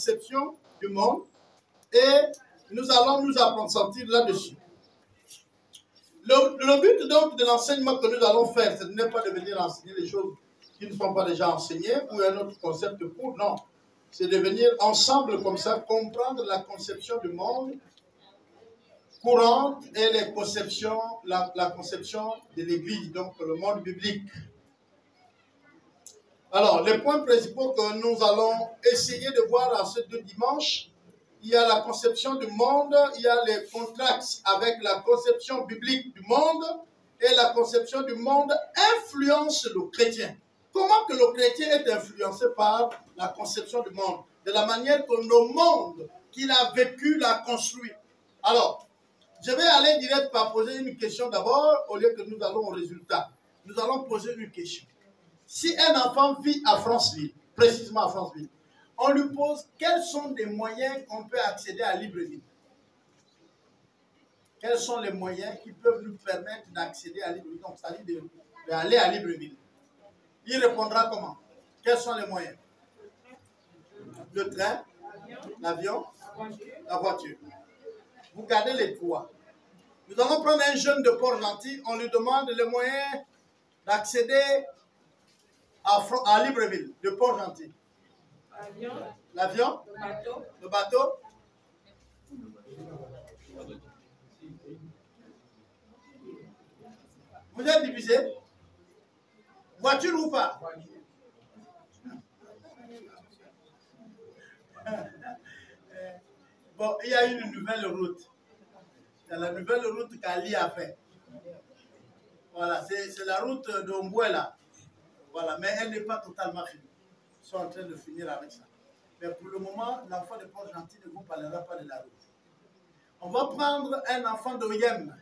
conception du monde et nous allons nous approfondir là-dessus. Le but donc de l'enseignement que nous allons faire, ce n'est pas de venir enseigner les choses qui ne sont pas déjà enseignées ou un autre concept court, non. C'est de venir ensemble comme ça comprendre la conception du monde courante et les conceptions, la conception de l'Église, donc le monde biblique. Alors, les points principaux que nous allons essayer de voir en ces 2 dimanches, il y a la conception du monde, il y a les contrastes avec la conception biblique du monde, et la conception du monde influence le chrétien. Comment que le chrétien est influencé par la conception du monde? De la manière que le monde qu'il a vécu l'a construit. Alors, je vais aller direct par poser une question d'abord, au lieu que nous allons au résultat. Nous allons poser une question. Si un enfant vit à Franceville, précisément à Franceville, on lui pose quels sont les moyens qu'on peut accéder à Libreville. Quels sont les moyens qui peuvent nous permettre d'accéder à Libreville, donc c'est-à-dire d'aller à Libreville. Il répondra comment? Quels sont les moyens? Le train, l'avion, la voiture. Vous gardez les 3. Nous allons prendre un jeune de Port-Gentil, on lui demande les moyens d'accéder à Libreville, de Port-Gentil. L'avion, le bateau. Vous êtes divisé? Voiture ou pas? Bon, il y a une nouvelle route. C'est la nouvelle route qu'Ali a fait. Voilà, c'est la route d'Ombuela. Voilà, mais elle n'est pas totalement finie. Ils sont en train de finir avec ça. Mais pour le moment, l'enfant de Port-Gentil ne vous parlera pas de la route. On va prendre un enfant d'Oyem.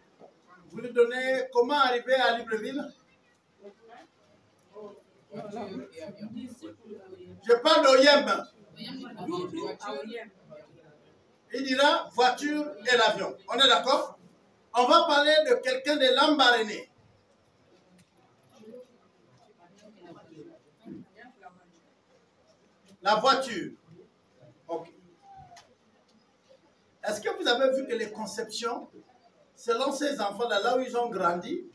Vous lui donnez comment arriver à Libreville? Je parle d'Oyem. Il dira voiture et l'avion. On est d'accord? On va parler de quelqu'un de Lambaréné. La voiture. Ok. Est-ce que vous avez vu que les conceptions, selon ces enfants-là, là où ils ont grandi,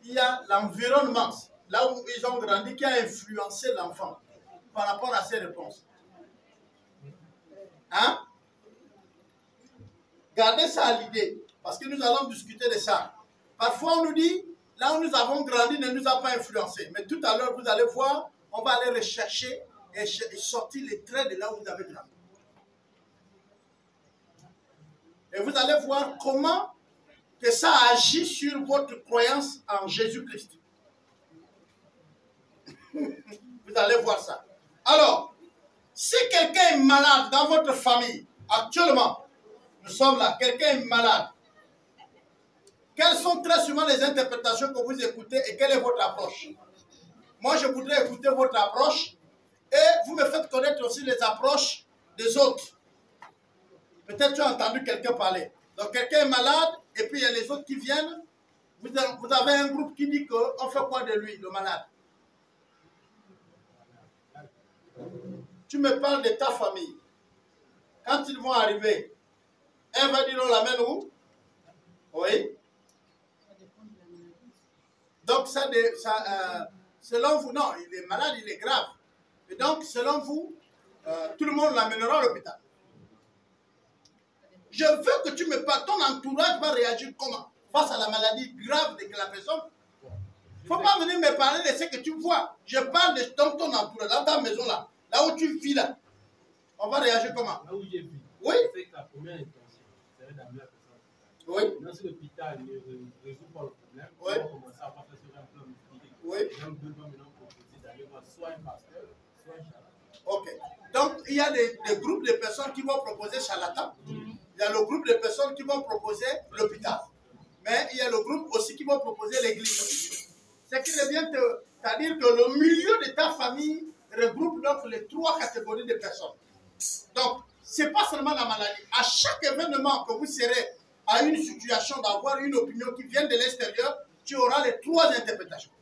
il y a l'environnement, là où ils ont grandi, qui a influencé l'enfant par rapport à ses réponses. Hein? Gardez ça à l'idée, parce que nous allons discuter de ça. Parfois, on nous dit, là où nous avons grandi ne nous a pas influencé. Mais tout à l'heure, vous allez voir, on va aller rechercher et sortir les traits de là où vous avez grandi. Et vous allez voir comment que ça agit sur votre croyance en Jésus-Christ. Vous allez voir ça. Alors, si quelqu'un est malade dans votre famille, actuellement, nous sommes là, quelqu'un est malade, quelles sont très souvent les interprétations que vous écoutez et quelle est votre approche? Moi, je voudrais écouter votre approche et vous me faites connaître aussi les approches des autres. Peut-être tu as entendu quelqu'un parler. Donc, quelqu'un est malade et puis il y a les autres qui viennent. Vous avez un groupe qui dit qu'on fait quoi de lui, le malade? Tu me parles de ta famille. Quand ils vont arriver, elle va dire on l'amène où? Oui. Donc, selon vous, non, il est malade, il est grave. Et donc, selon vous, tout le monde l'amènera à l'hôpital. Je veux que tu me parles, ton entourage va réagir comment? Face à la maladie grave de la personne. Il ne faut pas venir me parler de ce que tu vois. Je parle de ton entourage, dans ta maison là, là où tu vis là. On va réagir comment? Là où j'ai vu. Oui. C'est que la première intention, c'est d'amener la personne. Oui. Dans cet hôpital, il ne résout pas le problème. Oui. On va commencer à faire sur un plan multiplié. Oui. Donc, nous devons maintenant proposer d'aller voir soit un pasteur, soit un charlatan. Ok. Donc, il y a des groupes de personnes qui vont proposer charlatan. Il y a le groupe de personnes qui vont proposer l'hôpital. Mais il y a le groupe aussi qui vont proposer l'église. Ce qui revient c'est-à-dire que le milieu de ta famille regroupe donc les 3 catégories de personnes. Donc, ce n'est pas seulement la maladie. À chaque événement que vous serez à une situation d'avoir une opinion qui vient de l'extérieur, tu auras les 3 interprétations.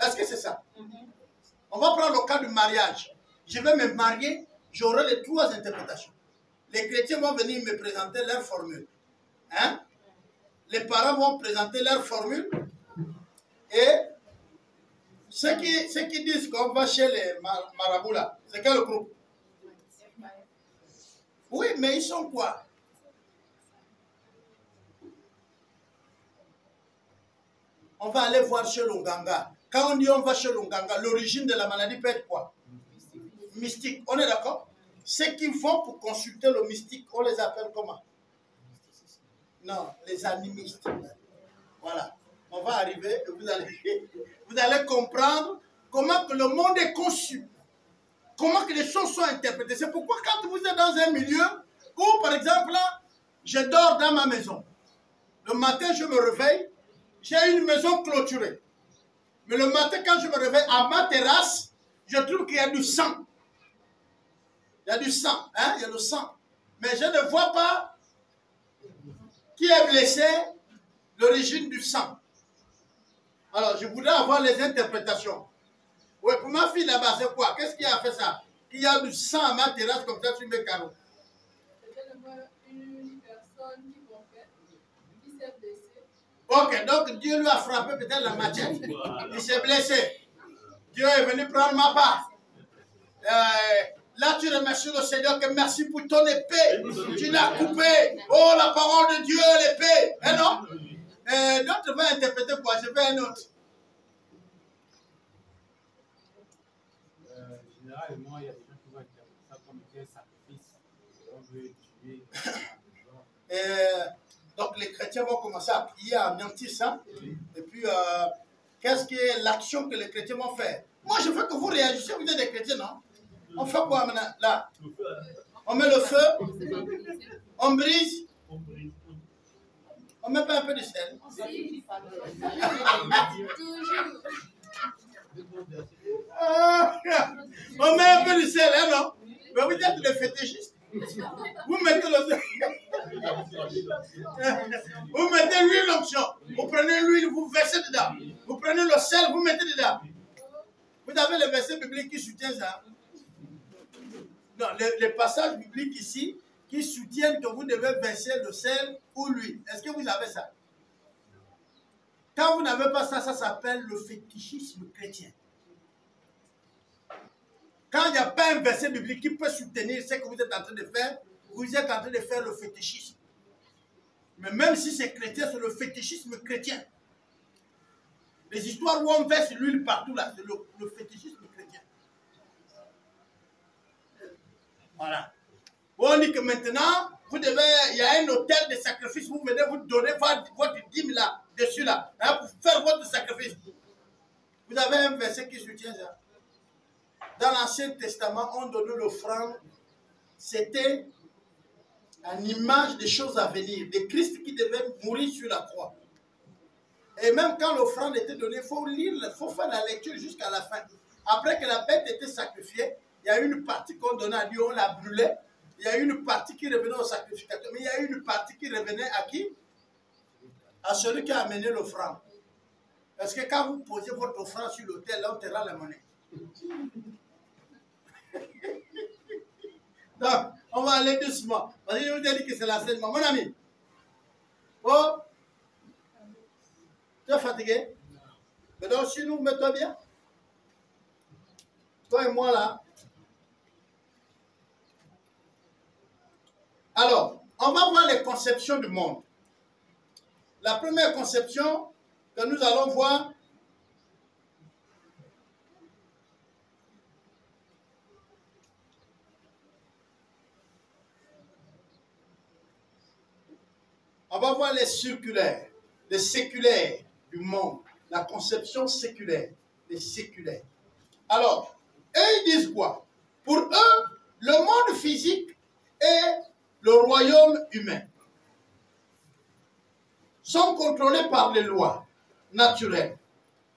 Est-ce que c'est ça? On va prendre le cas du mariage. Je vais me marier j'aurai les 3 interprétations. Les chrétiens vont venir me présenter leur formule. Hein? Les parents vont présenter leur formule. Et ceux qui disent qu'on va chez les marabouts là, c'est quel groupe? Oui, mais ils sont quoi? On va aller voir chez l'Onganga. Quand on dit on va chez l'Onganga, l'origine de la maladie peut être quoi? Mystique. On est d'accord? Ceux qui vont pour consulter le mystique, on les appelle comment? Non, les animistes. Voilà. On va arriver et vous allez comprendre comment que le monde est conçu. Comment que les choses sont interprétées. C'est pourquoi quand vous êtes dans un milieu où, par exemple, je dors dans ma maison. Le matin, je me réveille, j'ai une maison clôturée. Mais le matin, quand je me réveille à ma terrasse, je trouve qu'il y a du sang. Il y a du sang, hein? Il y a le sang. Mais je ne vois pas qui est blessé, l'origine du sang. Alors, je voudrais avoir les interprétations. Oui, pour ma fille là-bas, c'est quoi? Qu'est-ce qui a fait ça? Il y a du sang à ma terrasse comme ça sur mes carreaux. C'est une personne qui confesse, qui s'est blessée. Ok, donc Dieu lui a frappé peut-être la machette. Il s'est blessé. Dieu est venu prendre ma part. Là, tu remercies le Seigneur que merci pour ton épée. Tu l'as coupé. Oh, la parole de Dieu, l'épée. Eh non? L'autre va interpréter quoi? Je fais un autre. Généralement, il y a des gens qui vont interpréter ça comme un sacrifice. On veut tuer. Donc, les chrétiens vont commencer à prier, à mentir ça. Et puis, qu'est-ce qui est l'action que les chrétiens vont faire? Moi, je veux que vous réagissez. Vous êtes des chrétiens, non? On fait quoi maintenant? Là, on met le feu, on brise, on met pas un peu de sel. On met un peu de sel, hein, non? Mais vous êtes des fétichistes. Vous mettez le sel. Vous mettez l'huile l'onction. Vous prenez l'huile, vous versez dedans. Vous prenez le sel, vous mettez dedans. Vous avez le verset biblique qui soutient ça? Non, les passages bibliques ici qui soutiennent que vous devez verser le sel ou l'huile. Est-ce que vous avez ça? Quand vous n'avez pas ça, ça s'appelle le fétichisme chrétien. Quand il n'y a pas un verset biblique qui peut soutenir ce que vous êtes en train de faire, vous êtes en train de faire le fétichisme. Mais même si c'est chrétien, c'est le fétichisme chrétien. Les histoires où on verse l'huile partout là, c'est le fétichisme chrétien. Voilà. On dit que maintenant, il y a un hôtel de sacrifice, vous venez vous donner votre dîme là, dessus là, hein, pour faire votre sacrifice. Vous avez un verset qui soutient ça. Dans l'Ancien Testament, on donnait l'offrande. C'était une image des choses à venir, de Christ qui devait mourir sur la croix. Et même quand l'offrande était donnée, il faut lire, il faut faire la lecture jusqu'à la fin. Après que la bête était sacrifiée, il y a une partie qu'on donnait à Dieu, on la brûlait. Il y a une partie qui revenait au sacrificateur. Mais il y a une partie qui revenait à qui? À celui qui a amené l'offrande. Parce que quand vous posez votre offrande sur l'autel, là, on te rend la monnaie. Donc, on va aller doucement. Parce que je vous ai dit que c'est l'enseignement. Mon ami. Oh, tu es fatigué? Mais donc, chez nous, mets-toi bien. Toi et moi, là. Alors, on va voir les conceptions du monde. La première conception que nous allons voir, on va voir les circulaires, les séculaires du monde, la conception séculaire, les séculaires. Alors, eux, ils disent quoi? Pour eux, le monde physique et le royaume humain sont contrôlés par les lois naturelles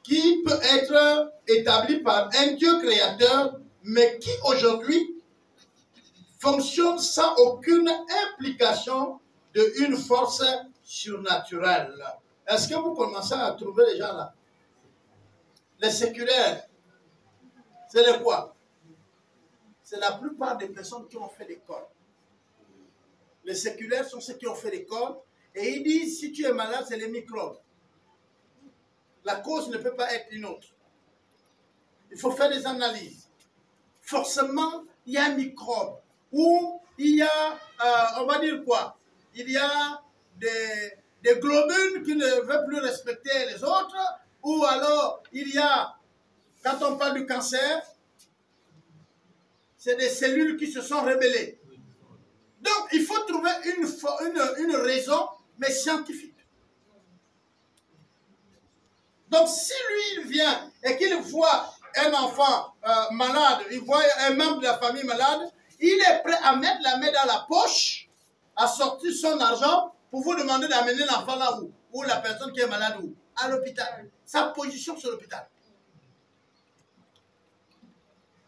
qui peuvent être établies par un Dieu créateur, mais qui aujourd'hui fonctionne sans aucune implication d'une force surnaturelle. Est-ce que vous commencez à trouver les gens là? Les séculaires, c'est les quoi? c'est la plupart des personnes qui ont fait l'école. Les séculaires sont ceux qui ont fait l'école. Et ils disent, si tu es malade, c'est les microbes. La cause ne peut pas être une autre. Il faut faire des analyses. Forcément, il y a un microbe. Ou il y a, on va dire quoi? Il y a des globules qui ne veulent plus respecter les autres. Ou alors, il y a, quand on parle du cancer, c'est des cellules qui se sont rebellées. Donc, il faut trouver une raison, mais scientifique. Donc, si lui, il vient et qu'il voit un enfant malade, il voit un membre de la famille malade, il est prêt à mettre la main dans la poche, à sortir son argent pour vous demander d'amener l'enfant là où? Ou la personne qui est malade où? À l'hôpital. Sa position sur l'hôpital.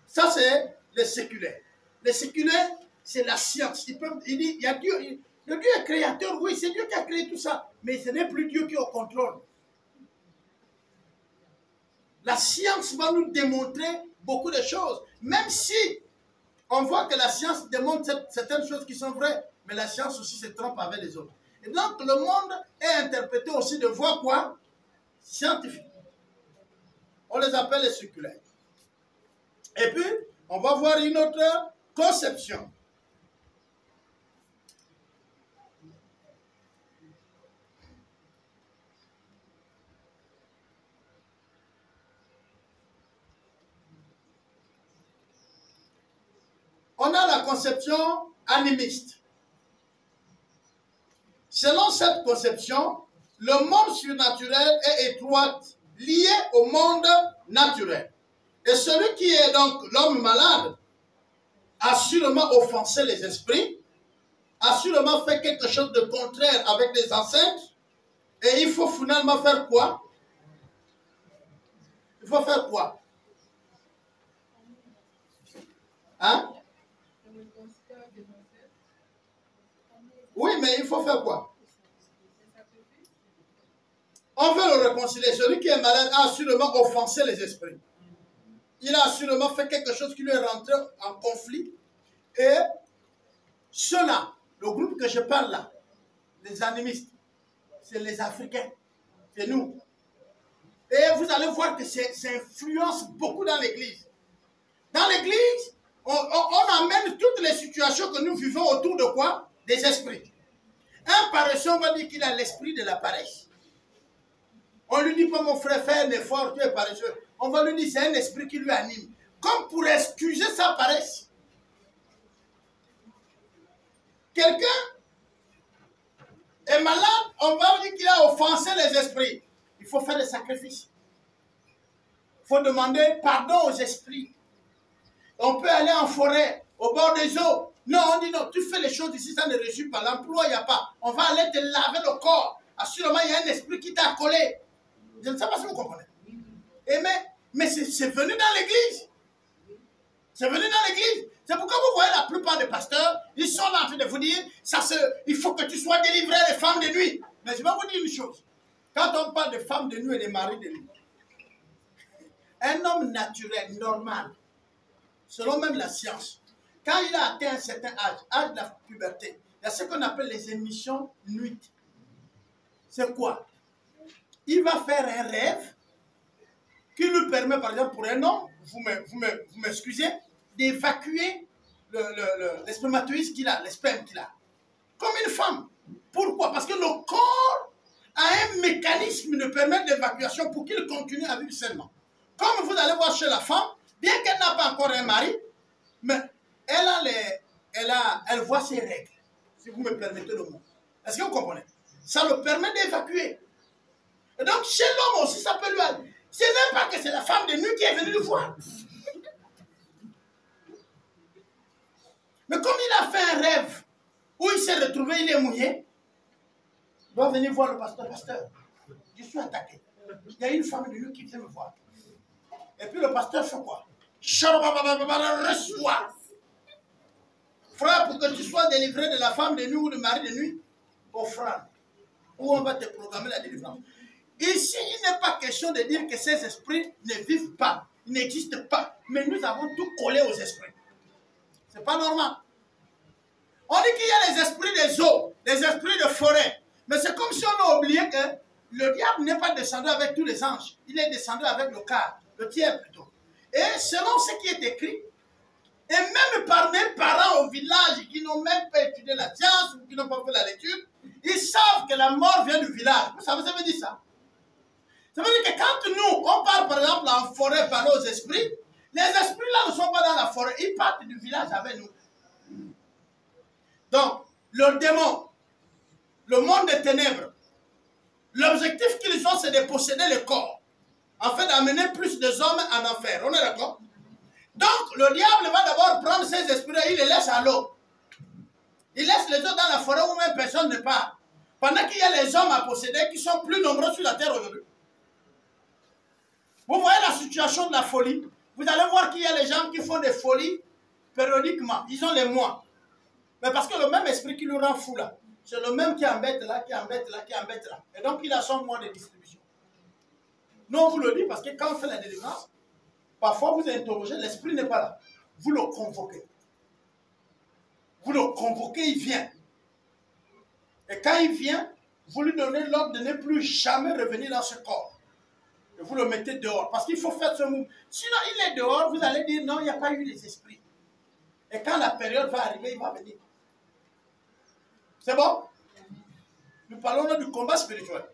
Ça, c'est les séculaires. Les séculaires, c'est la science. Il dit, il y a Dieu. Le Dieu est créateur, oui, c'est Dieu qui a créé tout ça. Mais ce n'est plus Dieu qui est au contrôle. La science va nous démontrer beaucoup de choses. Même si on voit que la science démontre certaines choses qui sont vraies, mais la science aussi se trompe avec les autres. Et donc, le monde est interprété aussi de voie quoi? Scientifique. On les appelle les séculaires. Et puis, on va voir une autre conception. On a la conception animiste. Selon cette conception, le monde surnaturel est étroitement lié au monde naturel. Et celui qui est donc l'homme malade a sûrement offensé les esprits, a sûrement fait quelque chose de contraire avec les ancêtres, et il faut finalement faire quoi? Il faut faire quoi? Hein? Oui, mais il faut faire quoi? On veut le réconcilier. Celui qui est malade a sûrement offensé les esprits. Il a sûrement fait quelque chose qui lui est rentré en conflit. Et ceux-là, le groupe que je parle là, les animistes, c'est les Africains. C'est nous. Et vous allez voir que ça influence beaucoup dans l'Église. Dans l'Église, on amène toutes les situations que nous vivons autour de quoi? Des esprits. Un paresseux, on va dire qu'il a l'esprit de la paresse. On lui dit pas, mon frère, fais un effort, tu es paresseux. On va lui dire, c'est un esprit qui lui anime. Comme pour excuser sa paresse. Quelqu'un est malade, on va lui dire qu'il a offensé les esprits. Il faut faire des sacrifices. Il faut demander pardon aux esprits. On peut aller en forêt, au bord des eaux. Non, on dit non, tu fais les choses ici, ça ne réussit pas. L'emploi, il n'y a pas. On va aller te laver le corps. Assurément, il y a un esprit qui t'a collé. Je ne sais pas si vous comprenez. Et mais c'est venu dans l'église. C'est venu dans l'église. C'est pourquoi vous voyez la plupart des pasteurs, ils sont là en train de vous dire, il faut que tu sois délivré des femmes de nuit. Mais je vais vous dire une chose. Quand on parle de femmes de nuit et de maris de nuit, un homme naturel, normal, selon même la science, quand il a atteint un certain âge de la puberté, il y a ce qu'on appelle les émissions nuit. C'est quoi? Il va faire un rêve qui lui permet, par exemple, pour un homme, vous m'excusez, d'évacuer les spermatozoïdes qu'il a, les spermes qu'il a. Comme une femme. Pourquoi? Parce que le corps a un mécanisme de permettre l'évacuation pour qu'il continue à vivre sainement. Comme vous allez voir chez la femme, bien qu'elle n'a pas encore un mari, mais elle voit ses règles, si vous me permettez le mot. Est-ce que vous comprenez? Ça le permet d'évacuer. Et donc, chez l'homme aussi, ça peut lui aller. Ce n'est pas que c'est la femme de nuit qui est venue le voir. Mais comme il a fait un rêve où il s'est retrouvé, il est mouillé, il doit venir voir le pasteur. Pasteur, je suis attaqué. Il y a une femme de nuit qui vient me voir. Et puis le pasteur fait quoi? Reçois. Frère, pour que tu sois délivré de la femme de nuit ou du mari de nuit, offrande. Où on va te programmer la délivrance. Ici, il n'est pas question de dire que ces esprits ne vivent pas, ils n'existent pas. Mais nous avons tout collé aux esprits. C'est pas normal. On dit qu'il y a les esprits des eaux, les esprits de forêt. Mais c'est comme si on a oublié que le diable n'est pas descendu avec tous les anges. Il est descendu avec le quart, le tiers plutôt. Et selon ce qui est écrit, et même par mes parents au village qui n'ont même pas étudié la science ou qui n'ont pas fait la lecture, ils savent que la mort vient du village. Vous savez, ça veut dire ça. Ça veut dire que quand nous, on part par exemple en forêt parler aux esprits, les esprits là ne sont pas dans la forêt, ils partent du village avec nous. Donc, le démon, le monde des ténèbres, l'objectif qu'ils ont, c'est de posséder le corps, afin d'amener plus de hommes en enfer. On est d'accord? Donc, le diable va d'abord prendre ces esprits-là, il les laisse à l'eau. Il laisse les autres dans la forêt où même personne ne part. Pendant qu'il y a les hommes à posséder qui sont plus nombreux sur la terre aujourd'hui. Vous voyez la situation de la folie. Vous allez voir qu'il y a les gens qui font des folies périodiquement. Ils ont les mois. Mais parce que le même esprit qui nous rend fou là, c'est le même qui embête là, qui embête là, qui embête là. Et donc il a son mois de distribution. Nous on vous le dit parce que quand on fait la délivrance, parfois vous interrogez, l'esprit n'est pas là. Vous le convoquez. Vous le convoquez, il vient. Et quand il vient, vous lui donnez l'ordre de ne plus jamais revenir dans ce corps. Et vous le mettez dehors. Parce qu'il faut faire ce mouvement. Sinon, il est dehors, vous allez dire non, il n'y a pas eu les esprits. Et quand la période va arriver, il va venir. C'est bon? Nous parlons là du combat spirituel.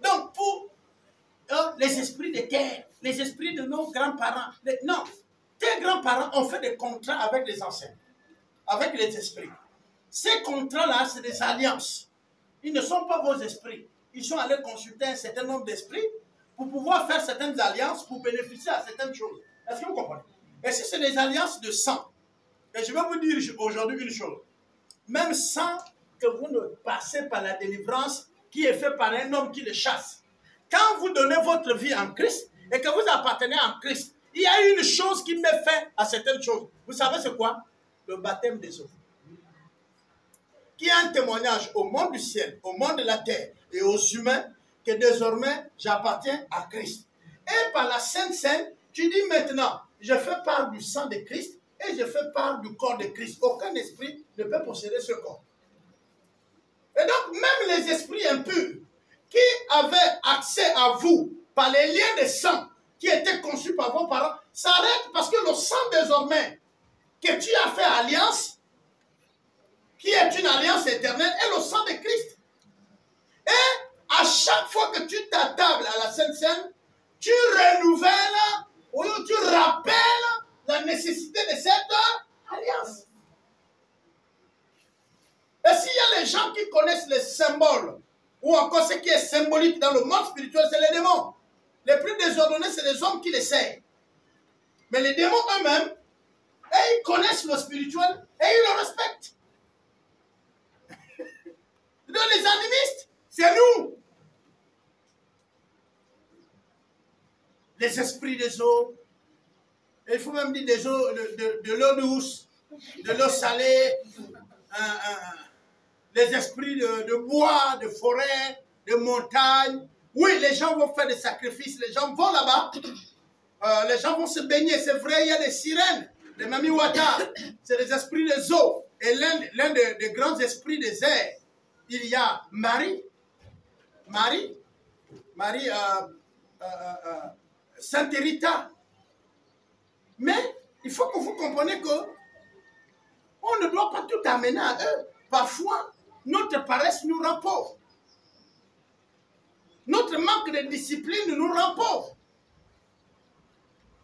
Donc, pour les esprits de guerre, les esprits de nos grands-parents, non, tes grands-parents ont fait des contrats avec les anciens, avec les esprits. Ces contrats-là, c'est des alliances. Ils ne sont pas vos esprits. Ils sont allés consulter un certain nombre d'esprits pour pouvoir faire certaines alliances, pour bénéficier à certaines choses. Est-ce que vous comprenez? Et si c'est des alliances de sang, et je vais vous dire aujourd'hui une chose, même sans que vous ne passez par la délivrance qui est faite par un homme qui le chasse, quand vous donnez votre vie en Christ et que vous appartenez en Christ, il y a une chose qui met fin à certaines choses. Vous savez c'est quoi? Le baptême des eaux. Qui est un témoignage au monde du ciel, au monde de la terre et aux humains que désormais j'appartiens à Christ. Et par la Sainte Seine, tu dis maintenant, je fais part du sang de Christ et je fais part du corps de Christ. Aucun esprit ne peut posséder ce corps. Et donc, même les esprits impurs qui avaient accès à vous par les liens de sang qui étaient conçus par vos parents, s'arrêtent parce que le sang désormais que tu as fait alliance, qui est une alliance éternelle, est le sang de Christ. Et à chaque fois que tu t'attables à la Sainte Seine, tu renouvelles ou tu rappelles la nécessité de cette alliance. Et s'il y a les gens qui connaissent les symboles, ou encore ce qui est symbolique dans le monde spirituel, c'est les démons. Les plus désordonnés, c'est les hommes qui les servent. Mais les démons eux-mêmes, ils connaissent le spirituel et ils le respectent. Donc les animistes, c'est nous. Les esprits des eaux, et il faut même dire des eaux, de l'eau douce, de l'eau salée, les esprits de bois, de forêt, de montagne. Oui, les gens vont faire des sacrifices, les gens vont là-bas, les gens vont se baigner. C'est vrai, il y a des sirènes, les mamiwata, c'est les esprits des eaux. Et l'un des grands esprits des airs, il y a Marie, Sainte Rita. Mais il faut que vous compreniez que on ne doit pas tout amener à eux. Parfois, notre paresse nous rend pauvres. Notre manque de discipline nous rend pauvres.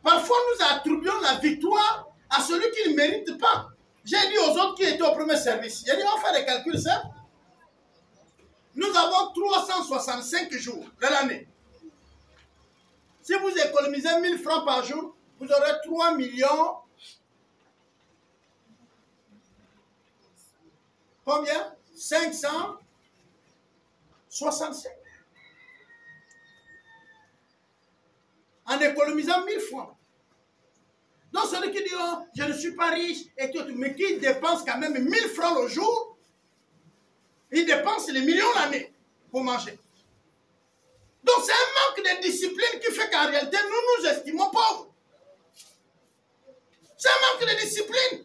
Parfois, nous attribuons la victoire à celui qui ne mérite pas. J'ai dit aux autres qui étaient au premier service, j'ai dit on fait des calculs simples. Nous avons 365 jours de l'année. Si vous économisez 1000 francs par jour, vous aurez 3 millions. Combien? 565. En économisant 1000 francs. Donc celui qui dit oh, je ne suis pas riche, et tout, mais qui dépense quand même 1000 francs le jour, il dépense les millions l'année pour manger. Donc c'est un manque de discipline qui fait qu'en réalité, nous nous estimons pauvres. C'est un manque de discipline.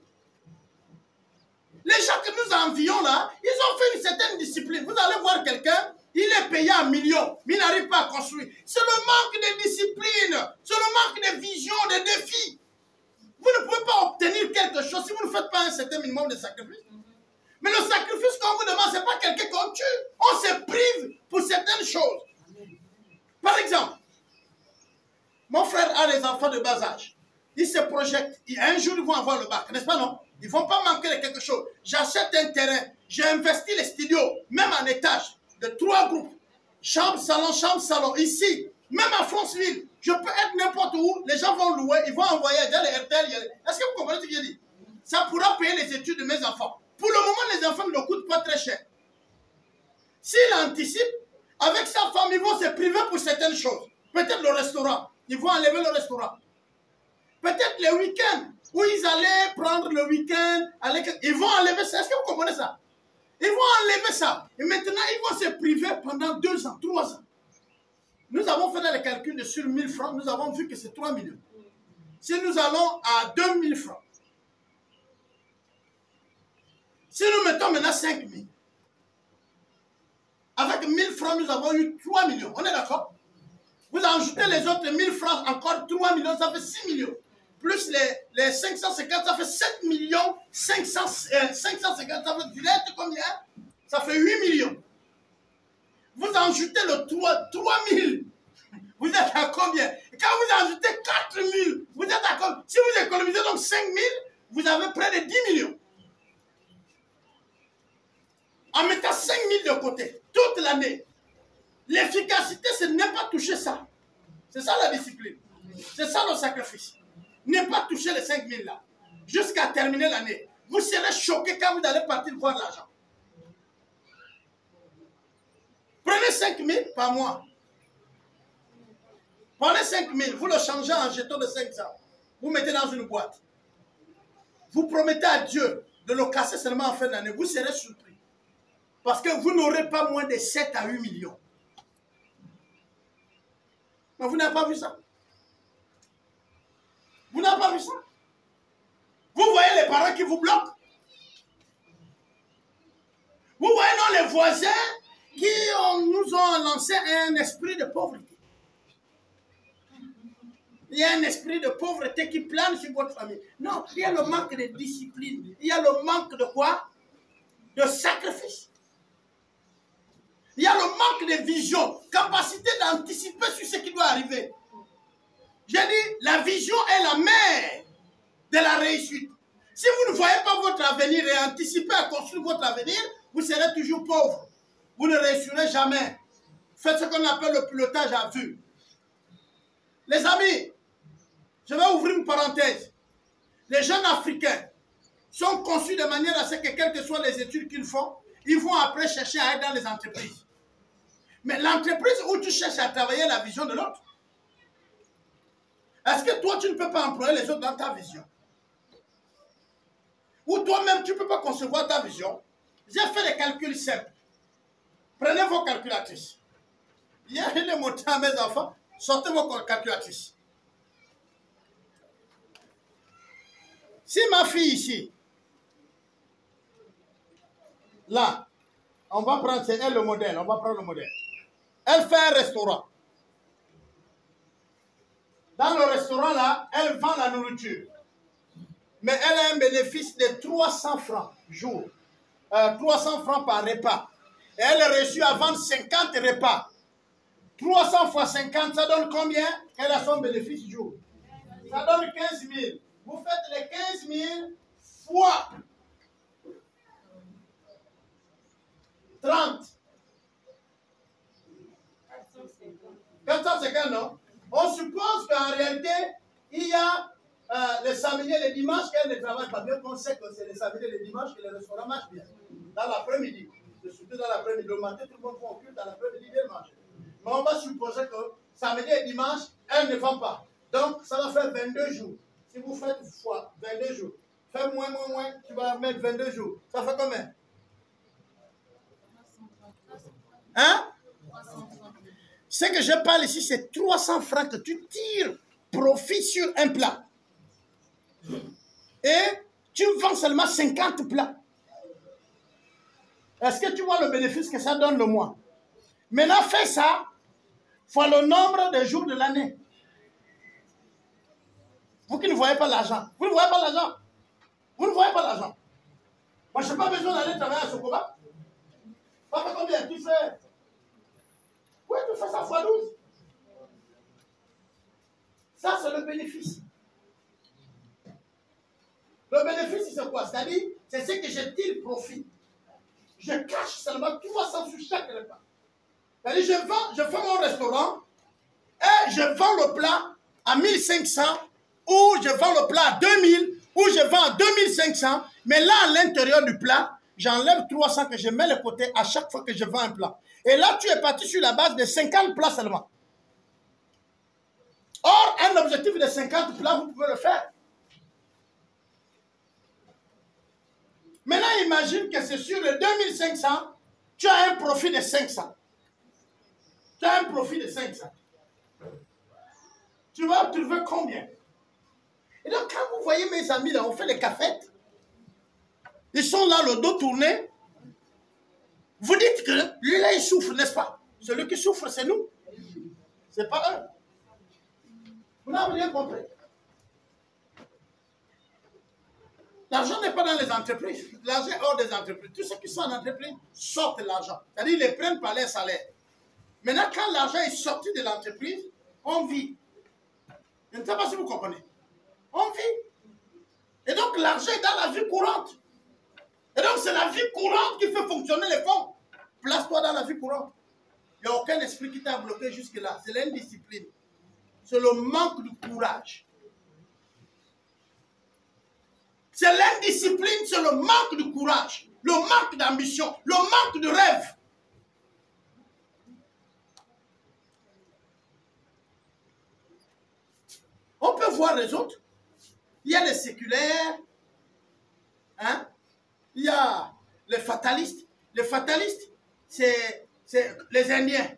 environs là, ils ont fait une certaine discipline. Vous allez voir quelqu'un, il est payé en millions, mais il n'arrive pas à construire. C'est le manque de discipline, c'est le manque de vision, de défis. Vous ne pouvez pas obtenir quelque chose si vous ne faites pas un certain minimum de sacrifice. Mais le sacrifice qu'on vous demande, ce n'est pas quelqu'un qu'on tue. On se prive pour certaines choses. Par exemple, mon frère a des enfants de bas âge. Ils se projettent. Un jour, ils vont avoir le bac, n'est-ce pas, non? Ils ne vont pas manquer de quelque chose. J'achète un terrain. J'ai investi les studios, même en étage, de 3 groupes. Chambre, salon, ici. Même à Franceville. Je peux être n'importe où. Les gens vont louer, ils vont envoyer. Il y a les RTL. Est-ce que vous comprenez ce que je dis? Ça pourra payer les études de mes enfants. Pour le moment, les enfants ne le coûtent pas très cher. S'il anticipe, avec sa femme, ils vont se priver pour certaines choses. Peut-être le restaurant. Ils vont enlever le restaurant. Peut-être les week-ends, où ils allaient prendre le week-end, ils vont enlever ça. Est-ce que vous comprenez ça? Ils vont enlever ça. Et maintenant, ils vont se priver pendant 2 ans, 3 ans. Nous avons fait les calculs de sur 1000 francs, nous avons vu que c'est 3 millions. Si nous allons à 2000 francs, si nous mettons maintenant 5000, avec 1000 francs, nous avons eu 3 millions. On est d'accord? Vous ajoutez les autres 1000 francs, encore 3 millions, ça fait 6 millions. Plus les 550, ça fait 7 millions. 550, ça fait direct combien? Ça fait 8 millions. Vous ajoutez le 3000. Vous êtes à combien? Quand vous ajoutez 4000, vous êtes à combien? Si vous économisez donc 5000, vous avez près de 10 millions. En mettant 5000 de côté, toute l'année. L'efficacité, c'est de ne pas toucher ça. C'est ça la discipline. C'est ça le sacrifice. Ne pas toucher les 5000 là. Jusqu'à terminer l'année. Vous serez choqué quand vous allez partir voir l'argent. Prenez 5000 par mois. Prenez 5000, vous le changez en jeton de 500. Vous mettez dans une boîte. Vous promettez à Dieu de le casser seulement en fin d'année. Vous serez surpris. Parce que vous n'aurez pas moins de 7 à 8 millions. Mais vous n'avez pas vu ça. Vous n'avez pas vu ça. Vous voyez les parents qui vous bloquent. Vous voyez non, les voisins qui nous ont lancé un esprit de pauvreté. Il y a un esprit de pauvreté qui plane sur votre famille. Non, il y a le manque de discipline. Il y a le manque de quoi? De sacrifice. Il y a le manque de vision, capacité d'anticiper sur ce qui doit arriver. J'ai dit, la vision est la mère de la réussite. Si vous ne voyez pas votre avenir et anticipez à construire votre avenir, vous serez toujours pauvre. Vous ne réussirez jamais. Faites ce qu'on appelle le pilotage à vue. Les amis, je vais ouvrir une parenthèse. Les jeunes Africains sont conçus de manière à ce que, quelles que soient les études qu'ils font, ils vont après chercher à être dans les entreprises. Mais l'entreprise où tu cherches à travailler la vision de l'autre, est-ce que toi, tu ne peux pas employer les autres dans ta vision? Ou toi-même, tu ne peux pas concevoir ta vision? J'ai fait des calculs simples. Prenez vos calculatrices. Hier, je l'ai montré à mes enfants. Sortez vos calculatrices. Si ma fille ici, là, on va prendre, c'est elle le modèle, on va prendre le modèle. Elle fait un restaurant. Dans le restaurant là, elle vend la nourriture. Mais elle a un bénéfice de 300 francs jour. 300 francs par repas. Et elle est reçue à vendre 50 repas. 300 fois 50, ça donne combien? Elle a son bénéfice jour. Ça donne 15 000. Vous faites les 15 000 fois 30. 450, non? On suppose qu'en réalité, il y a les samedis et les dimanches qu'elle ne travaille pas. Bien qu'on sait que c'est les samedis et les dimanches que les restaurants marchent bien. Dans l'après-midi. Surtout dans l'après-midi. Le matin, tout le monde va au culte, dans l'après-midi, bien manger. Mais on va supposer que samedi et dimanche, elle ne vend pas. Donc, ça va faire 22 jours. Si vous faites fois 22 jours, fais moins, tu vas mettre 22 jours. Ça fait combien? Hein? Ce que je parle ici, c'est 300 francs que tu tires profit sur un plat. Et tu vends seulement 50 plats. Est-ce que tu vois le bénéfice que ça donne le mois? Maintenant, fais ça fois le nombre de jours de l'année. Vous qui ne voyez pas l'argent. Vous ne voyez pas l'argent. Vous ne voyez pas l'argent. Moi, je n'ai pas besoin d'aller travailler à Sokoba. Papa, combien tu fais? Oui, tu fais ça fois 12. Ça, c'est le bénéfice. Le bénéfice, c'est quoi? C'est-à-dire, c'est ce que je tire profit. Je cache seulement, tu vois ça sur chaque repas. C'est-à-dire, je fais mon restaurant et je vends le plat à 1500 ou je vends le plat à 2000 ou je vends à 2500. Mais là, à l'intérieur du plat, j'enlève 300 que je mets de côté à chaque fois que je vends un plat. Et là, tu es parti sur la base de 50 plats seulement. Or, un objectif de 50 plats, vous pouvez le faire. Maintenant, imagine que c'est sur les 2500, tu as un profit de 500. Tu as un profit de 500. Tu vas trouver combien? Et donc, quand vous voyez mes amis, là, on fait les cafettes. Ils sont là, le dos tourné. Vous dites que lui, là, il souffre, n'est-ce pas? Celui qui souffre, c'est nous. Ce n'est pas eux. Vous n'avez rien compris. L'argent n'est pas dans les entreprises. L'argent est hors des entreprises. Tous ceux qui sont en entreprise sortent l'argent. C'est-à-dire, ils les prennent par les salaires. Maintenant, quand l'argent est sorti de l'entreprise, on vit. Je ne sais pas si vous comprenez. On vit. Et donc, l'argent est dans la vie courante. Et donc, c'est la vie courante qui fait fonctionner les fonds. Place-toi dans la vie courante. Il n'y a aucun esprit qui t'a bloqué jusque-là. C'est l'indiscipline. C'est le manque de courage. C'est l'indiscipline, c'est le manque de courage, le manque d'ambition, le manque de rêve. On peut voir les autres. Il y a les séculaires, hein? Il y a les fatalistes. Les fatalistes, c'est les Indiens,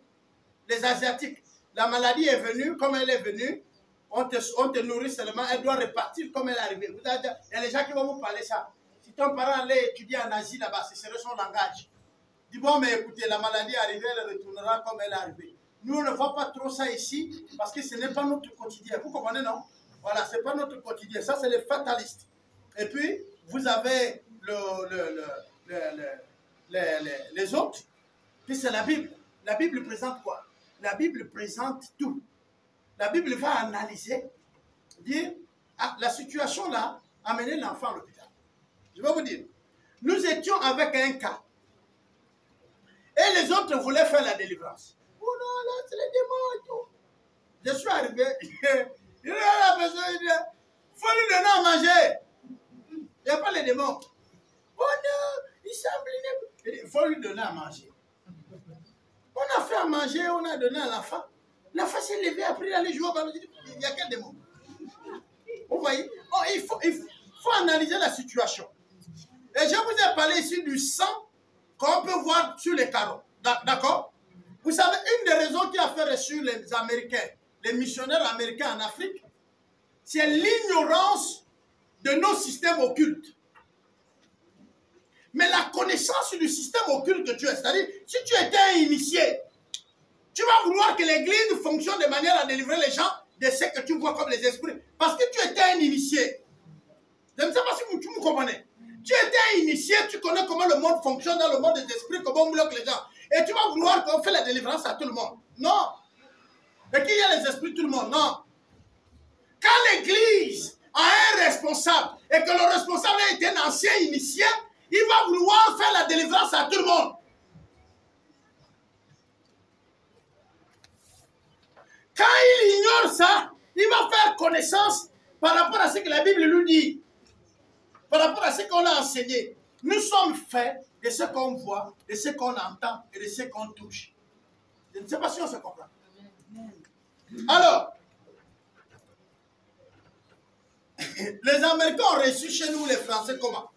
les Asiatiques. La maladie est venue, comme elle est venue, on te nourrit seulement, elle doit repartir comme elle est arrivée. Il y a les gens qui vont vous parler ça. Si ton parent allait étudier en Asie là-bas, ce serait son langage. Dis bon, mais écoutez, la maladie est arrivée, elle retournera comme elle est arrivée. Nous, on ne voit pas trop ça ici, parce que ce n'est pas notre quotidien. Vous comprenez, non? Voilà, ce n'est pas notre quotidien. Ça, c'est les fatalistes. Et puis, vous avez les autres, puis c'est la Bible. La Bible présente quoi? La Bible présente tout. La Bible va analyser, dire, ah, la situation là a mené l'enfant à l'hôpital. Je vais vous dire, nous étions avec un cas. Et les autres voulaient faire la délivrance. Oh non, là, c'est les démons et tout. Je suis arrivé, il y a la personne, il dit, il faut lui donner à manger. Il n'y a pas les démons. Oh non, il semble, il faut lui donner à manger. On a fait à manger, on a donné à l'enfant. L'enfant s'est levé, après il allait jouer au ballon. Il n'y a quel démon? Vous voyez? Oh, il faut analyser la situation. Et je vous ai parlé ici du sang qu'on peut voir sur les carreaux. D'accord? Vous savez, une des raisons qui a fait réussir les Américains, les missionnaires américains en Afrique, c'est l'ignorance de nos systèmes occultes. Mais la connaissance du système occulte que tu es, c'est-à-dire, si tu étais un initié, tu vas vouloir que l'église fonctionne de manière à délivrer les gens de ce que tu vois comme les esprits. Parce que tu étais un initié. Je ne sais pas si tu me comprenez. Tu étais un initié, tu connais comment le monde fonctionne dans le monde des esprits, comment on bloque les gens. Et tu vas vouloir qu'on fait la délivrance à tout le monde. Non. Et qu'il y a les esprits, tout le monde. Non. Quand l'église a un responsable et que le responsable a été un ancien initié, il va vouloir faire la délivrance à tout le monde. Quand il ignore ça, il va faire connaissance par rapport à ce que la Bible lui dit, par rapport à ce qu'on a enseigné. Nous sommes faits de ce qu'on voit, de ce qu'on entend et de ce qu'on touche. Je ne sais pas si on se comprend. Alors, les Américains ont reçu chez nous les Français comment?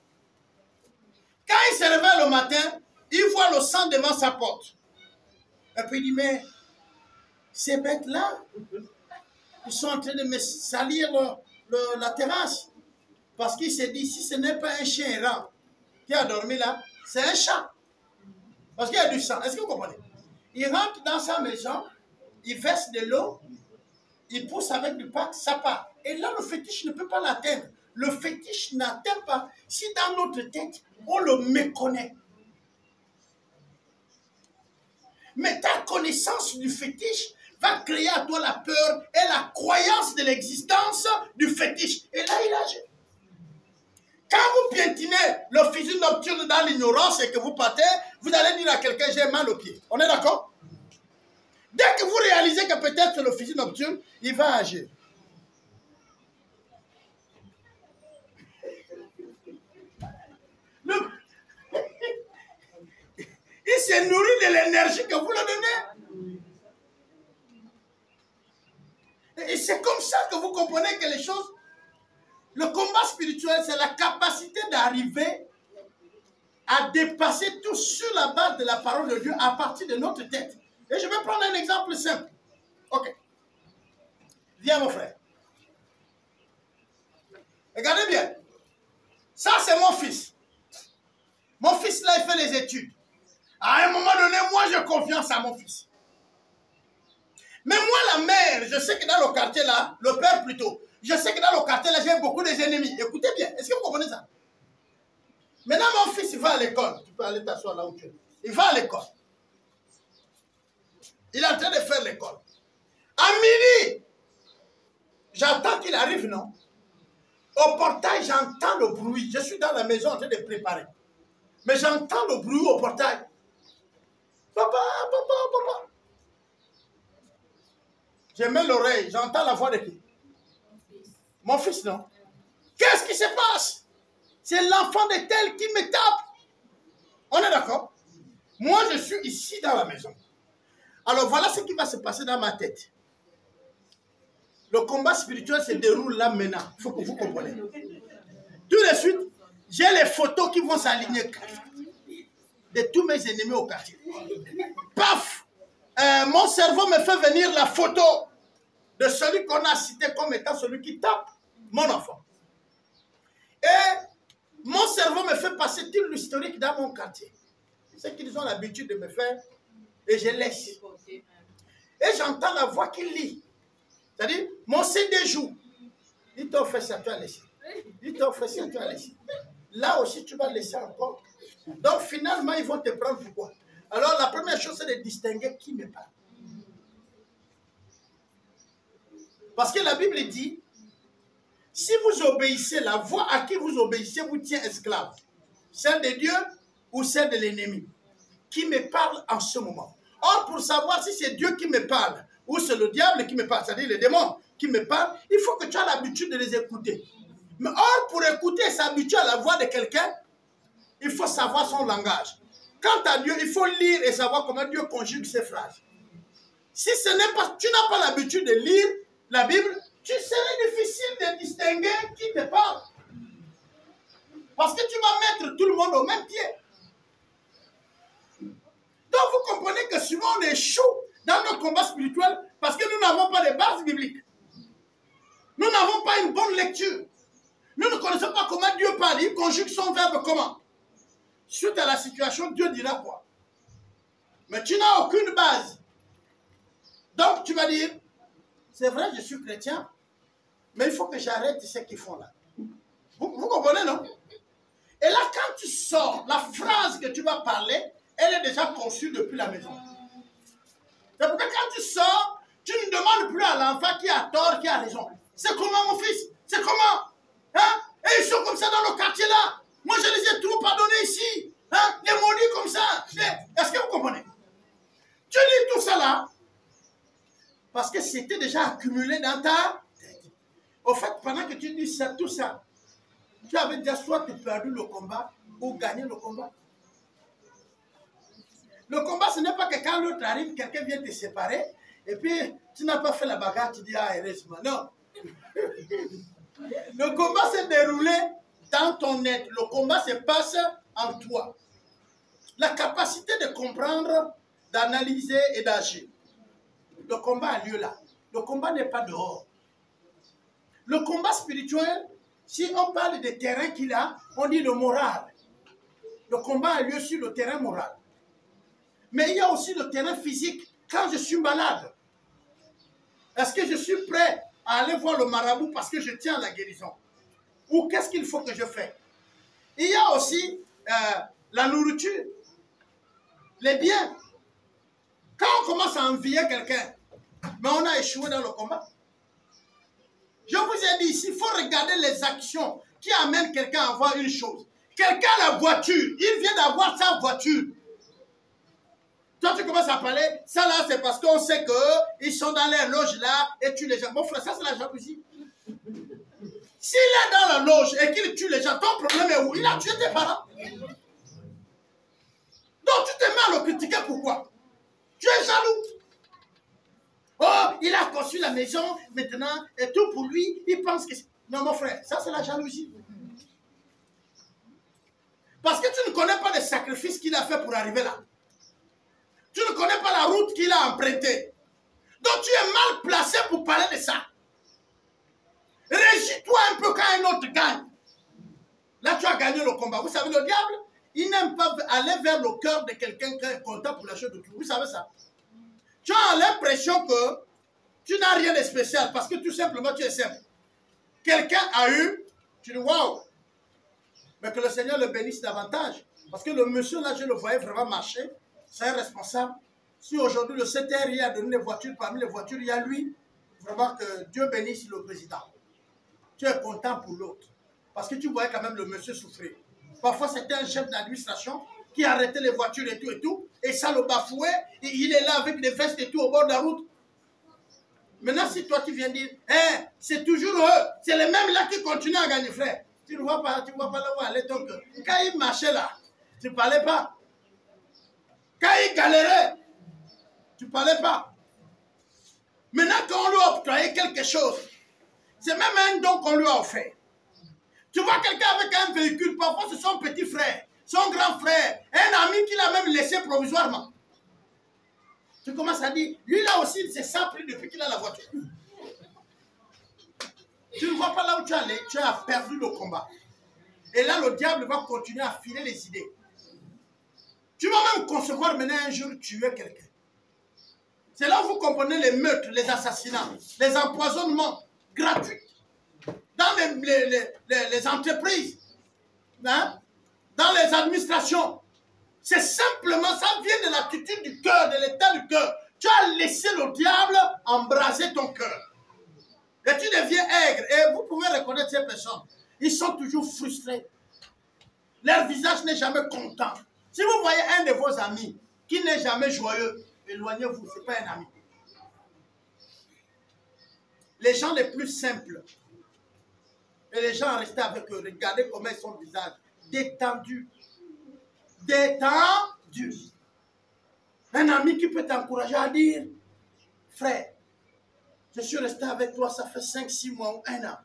Quand il se réveille le matin, il voit le sang devant sa porte. Et puis il dit, mais ces bêtes-là, ils sont en train de me salir la terrasse. Parce qu'il s'est dit, si ce n'est pas un chien errant qui a dormi là, c'est un chat. Parce qu'il y a du sang. Est-ce que vous comprenez? Il rentre dans sa maison, il verse de l'eau, il pousse avec du pack, ça part. Et là, le fétiche ne peut pas l'atteindre. Le fétiche n'atteint pas si dans notre tête, on le méconnaît. Mais ta connaissance du fétiche va créer à toi la peur et la croyance de l'existence du fétiche. Et là, il agit. Quand vous piétinez le fusil nocturne dans l'ignorance et que vous partez, vous allez dire à quelqu'un, j'ai mal au pied. On est d'accord? Dès que vous réalisez que peut-être le fusil nocturne, il va agir. Il se nourrit de l'énergie que vous le donnez. Et c'est comme ça que vous comprenez que les choses... Le combat spirituel, c'est la capacité d'arriver à dépasser tout sur la base de la parole de Dieu à partir de notre tête. Et je vais prendre un exemple simple. Ok. Viens mon frère. Regardez bien. Ça c'est mon fils. Mon fils là, il fait les études. À un moment donné, moi j'ai confiance à mon fils. Mais moi la mère, je sais que dans le quartier là, le père plutôt, je sais que dans le quartier là, j'ai beaucoup d'ennemis. Écoutez bien, est-ce que vous comprenez ça? Maintenant mon fils, il va à l'école. Tu peux aller t'asseoir là où tu es. Il va à l'école. Il est en train de faire l'école. À midi, j'entends qu'il arrive, non? Au portail, j'entends le bruit. Je suis dans la maison en train de préparer. Mais j'entends le bruit au portail. Papa, papa, papa. Je mets l'oreille, j'entends la voix de qui? Mon fils, non? Qu'est-ce qui se passe? C'est l'enfant de tel qui me tape. On est d'accord? Moi, je suis ici dans la maison. Alors, voilà ce qui va se passer dans ma tête. Le combat spirituel se déroule là maintenant. Il faut que vous compreniez. Tout de suite, j'ai les photos qui vont s'aligner de tous mes ennemis au quartier. Paf! Mon cerveau me fait venir la photo de celui qu'on a cité comme étant celui qui tape mon enfant. Et mon cerveau me fait passer tout l'historique dans mon quartier. Ce qu'ils ont l'habitude de me faire, et je laisse. Et j'entends la voix qui lit. C'est-à-dire, mon CD joue. Il t'a fait ça, tu as laissé. Il t'a fait ça, tu as laissé. Là aussi, tu vas laisser encore. Donc, finalement, ils vont te prendre pour quoi? Alors, la première chose, c'est de distinguer qui me parle. Parce que la Bible dit, si vous obéissez, la voix à qui vous obéissez vous tient esclave. Celle de Dieu ou celle de l'ennemi. Qui me parle en ce moment. Or, pour savoir si c'est Dieu qui me parle ou c'est le diable qui me parle, c'est-à-dire les démons qui me parlent, il faut que tu aies l'habitude de les écouter. Mais or, pour écouter et s'habituer à la voix de quelqu'un, il faut savoir son langage. Quant à Dieu, il faut lire et savoir comment Dieu conjugue ses phrases. Si ce n'est pas, tu n'as pas l'habitude de lire la Bible, tu serais difficile de distinguer qui te parle. Parce que tu vas mettre tout le monde au même pied. Donc vous comprenez que souvent on échoue dans notre combat spirituel parce que nous n'avons pas de base biblique. Nous n'avons pas une bonne lecture. Nous ne connaissons pas comment Dieu parle. Il conjugue son verbe comment? Suite à la situation, Dieu dira quoi? Mais tu n'as aucune base. Donc tu vas dire, c'est vrai, je suis chrétien, mais il faut que j'arrête ce qu'ils font là. Vous comprenez, non? Et là, quand tu sors, la phrase que tu vas parler, elle est déjà conçue depuis la maison. C'est pourquoi quand tu sors, tu ne demandes plus à l'enfant qui a tort, qui a raison. C'est comment mon fils? C'est comment? Hein? Et ils sont comme ça dans le quartier là. Moi je les ai trop pardonnés ici. Hein? Les maudits comme ça. Est-ce que vous comprenez? Tu lis tout ça là. Parce que c'était déjà accumulé dans ta tête. Au fait, pendant que tu dis ça, tout ça, tu avais déjà soit perdu le combat ou gagné le combat. Le combat, ce n'est pas que quand l'autre arrive, quelqu'un vient te séparer, et puis tu n'as pas fait la bagarre, tu dis, ah, heureusement. Non. Le combat s'est déroulé dans ton être. Le combat se passe en toi. La capacité de comprendre, d'analyser et d'agir. Le combat a lieu là. Le combat n'est pas dehors. Le combat spirituel, si on parle des terrains qu'il a, on dit le moral. Le combat a lieu sur le terrain moral. Mais il y a aussi le terrain physique. Quand je suis malade, est-ce que je suis prêt à aller voir le marabout parce que je tiens à la guérison? Ou qu'est-ce qu'il faut que je fasse? Il y a aussi la nourriture, les biens. Quand on commence à envier quelqu'un, mais on a échoué dans le combat. Je vous ai dit ici, il faut regarder les actions qui amènent quelqu'un à avoir une chose. Quelqu'un a la voiture, il vient d'avoir sa voiture. Toi, tu commences à parler, ça là, c'est parce qu'on sait qu'ils sont dans les loges là et tuent les gens. Mon frère, ça c'est la jalousie. S'il est dans la loge et qu'il tue les gens, ton problème est où? Il a tué tes parents. Donc tu te mets à le critiquer, pourquoi? Tu es jaloux. Oh, il a construit la maison maintenant et tout pour lui, il pense que... Non, mon frère, ça c'est la jalousie. Parce que tu ne connais pas les sacrifices qu'il a fait pour arriver là. Tu ne connais pas la route qu'il a empruntée. Donc tu es mal placé pour parler de ça. Régis-toi un peu quand un autre gagne. Là, tu as gagné le combat. Vous savez, le diable, il n'aime pas aller vers le cœur de quelqu'un qui est content pour la chose de tout. Vous savez ça? Tu as l'impression que tu n'as rien de spécial parce que tout simplement, tu es simple. Quelqu'un a eu, tu dis waouh, mais que le Seigneur le bénisse davantage. Parce que le monsieur là, je le voyais vraiment marcher. C'est un responsable. Si aujourd'hui le CTRI a donné des voitures, parmi les voitures, il y a lui. Vraiment que Dieu bénisse le président. Tu es content pour l'autre. Parce que tu voyais quand même le monsieur souffrir. Parfois, c'était un chef d'administration qui arrêtait les voitures et tout. Et ça le bafouait. Et il est là avec des vestes et tout au bord de la route. Maintenant, si toi, tu viens dire, hey, c'est toujours eux. C'est les mêmes là qui continuent à gagner, frère. Tu ne vois pas là où aller ton cœur. Quand il marchait là, tu ne parlais pas. Quand il galérait, tu ne parlais pas. Maintenant, quand on lui a octroyé quelque chose, c'est même un don qu'on lui a offert. Tu vois quelqu'un avec un véhicule, parfois c'est son petit frère, son grand frère, un ami qu'il a même laissé provisoirement. Tu commences à dire, lui là aussi, il s'est sans pris depuis qu'il a la voiture. Tu ne vois pas là où tu es allé, tu as perdu le combat. Et là, le diable va continuer à filer les idées. Tu vas même concevoir maintenant un jour tuer quelqu'un. C'est là où vous comprenez les meurtres, les assassinats, les empoisonnements gratuits. Dans les entreprises, hein, dans les administrations. C'est simplement, ça vient de l'attitude du cœur, de l'état du cœur. Tu as laissé le diable embraser ton cœur. Et tu deviens aigre. Et vous pouvez reconnaître ces personnes. Ils sont toujours frustrés. Leur visage n'est jamais content. Si vous voyez un de vos amis qui n'est jamais joyeux, éloignez-vous, ce n'est pas un ami. Les gens les plus simples, et les gens restent avec eux, regardez comment ils sont le visage, détendu. Détendu. Un ami qui peut t'encourager à dire, frère, je suis resté avec toi, ça fait 5-6 mois ou 1 an.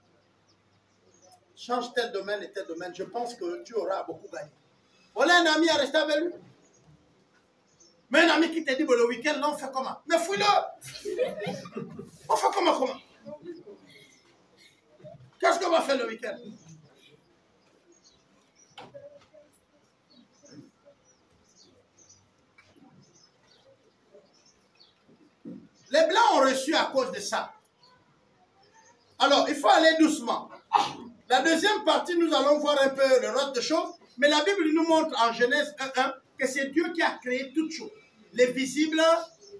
Change tel domaine et tel domaine, je pense que tu auras beaucoup gagné. Voilà un ami à rester avec lui. Mais un ami qui te dit, bon, le week-end, là, on fait comment? Mais fouille-le. On fait comment? Qu'est-ce qu'on va faire le week-end? Les Blancs ont reçu à cause de ça. Alors, il faut aller doucement. La deuxième partie, nous allons voir un peu le reste de choses. Mais la Bible nous montre en Genèse 1.1 que c'est Dieu qui a créé toutes choses. Les visibles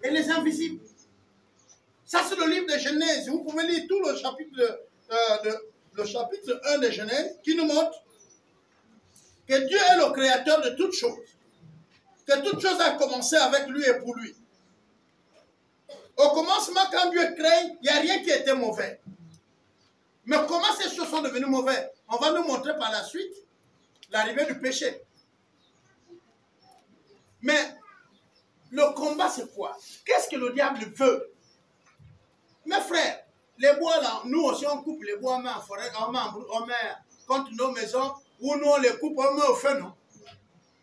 et les invisibles. Ça, c'est le livre de Genèse. Vous pouvez lire tout le chapitre 1 de Genèse qui nous montre que Dieu est le créateur de toutes choses. Que toute chose a commencé avec lui et pour lui. Au commencement, quand Dieu crée, il n'y a rien qui était mauvais. Mais comment ces choses sont devenues mauvaises? On va nous montrer par la suite l'arrivée du péché. Mais le combat, c'est quoi? Qu'est-ce que le diable veut? Mes frères, les bois là, nous aussi on coupe les bois, on met en forêt, on met contre nos maisons, ou nous on les coupe, on met au feu, non?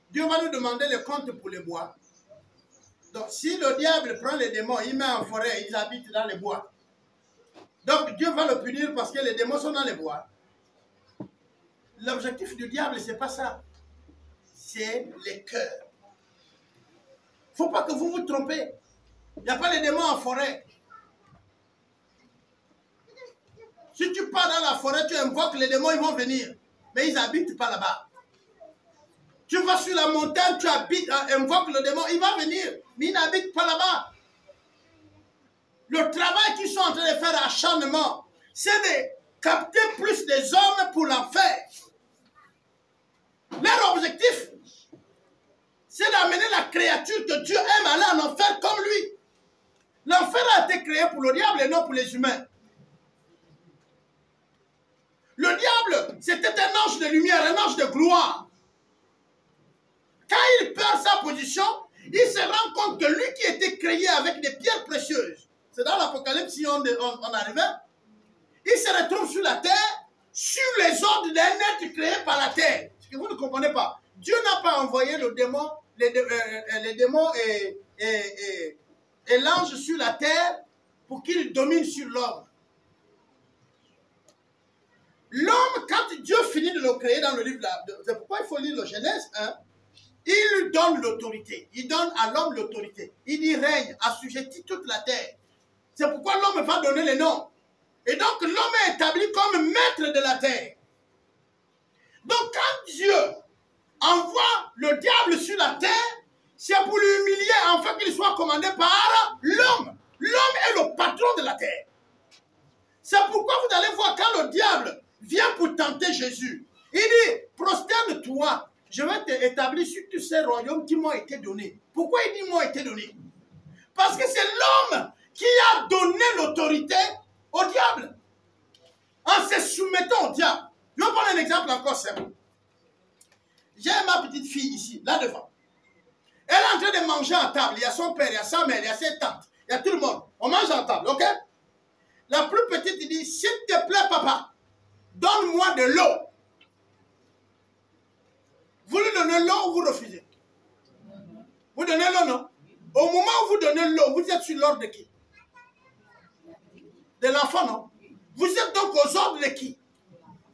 Dieu va nous demander les comptes pour les bois. Donc si le diable prend les démons, il met en forêt, ils habitent dans les bois. Donc Dieu va le punir parce que les démons sont dans les bois. L'objectif du diable, ce n'est pas ça. C'est les cœurs. ne faut pas que vous vous trompez. Il n'y a pas les démons en forêt. Si tu pars dans la forêt, tu invoques les démons, ils vont venir. Mais ils n'habitent pas là-bas. Tu vas sur la montagne, tu habites, invoques le démon, il va venir. Mais il n'habite pas là-bas. Le travail qu'ils sont en train de faire acharnement, c'est de capter plus des hommes pour l'enfer. Leur objectif, c'est d'amener la créature que Dieu aime aller en enfer comme lui. L'enfer a été créé pour le diable et non pour les humains. Le diable, c'était un ange de lumière, un ange de gloire. Quand il perd sa position, il se rend compte que lui qui était créé avec des pierres précieuses, c'est dans l'Apocalypse si on arrivait, il se retrouve sur la terre, sur les ordres d'un être créé par la terre. Ce que vous ne comprenez pas. Dieu n'a pas envoyé le démon, les démons et l'ange sur la terre pour qu'il domine sur l'homme. L'homme, quand Dieu finit de le créer dans le livre, c'est pourquoi il faut lire le Genèse, hein, il lui donne l'autorité. Il donne à l'homme l'autorité. Il dit règne, assujettit toute la terre. C'est pourquoi l'homme va donner les noms. Et donc l'homme est établi comme maître de la terre. Donc quand Dieu envoie le diable sur la terre, c'est pour l'humilier afin qu'il soit commandé par l'homme. L'homme est le patron de la terre. C'est pourquoi vous allez voir quand le diable vient pour tenter Jésus. Il dit, prosterne-toi, je vais t'établir sur tous ces royaumes qui m'ont été donnés. Pourquoi il dit m'ont été donnés? Parce que c'est l'homme qui a donné l'autorité au diable. En se soumettant au diable. Je vais prendre un exemple encore simple. J'ai ma petite fille ici, là devant. Elle est en train de manger à table. Il y a son père, il y a sa mère, il y a ses tantes, il y a tout le monde. On mange à table, ok? La plus petite, il dit, s'il te plaît, papa, donne-moi de l'eau. Vous lui donnez l'eau ou vous refusez? Vous donnez l'eau, non? Au moment où vous donnez l'eau, vous êtes sur l'ordre de qui? De l'enfant, non? Vous êtes donc aux ordres de qui?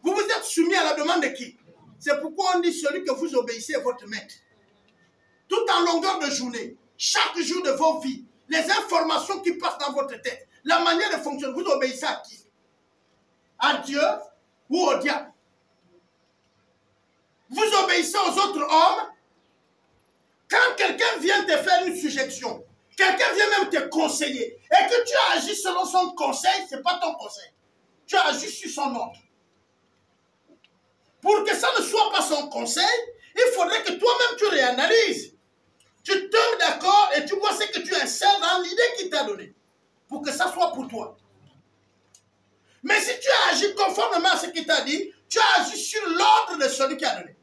Vous vous êtes soumis à la demande de qui? C'est pourquoi on dit celui que vous obéissez est votre maître. Tout en longueur de journée, chaque jour de vos vies, les informations qui passent dans votre tête, la manière de fonctionner, vous obéissez à qui? À Dieu ou au diable? Vous obéissez aux autres hommes. Quand quelqu'un vient te faire une suggestion, quelqu'un vient même te conseiller, et que tu agis selon son conseil, ce n'est pas ton conseil. Tu agis sur son ordre. Pour que ça ne soit pas son conseil, il faudrait que toi-même tu réanalyses. Tu tombes d'accord et tu vois ce que tu insères dans l'idée qu'il t'a donnée. Pour que ça soit pour toi. Mais si tu agis conformément à ce qu'il t'a dit, tu agis sur l'ordre de celui qui a donné.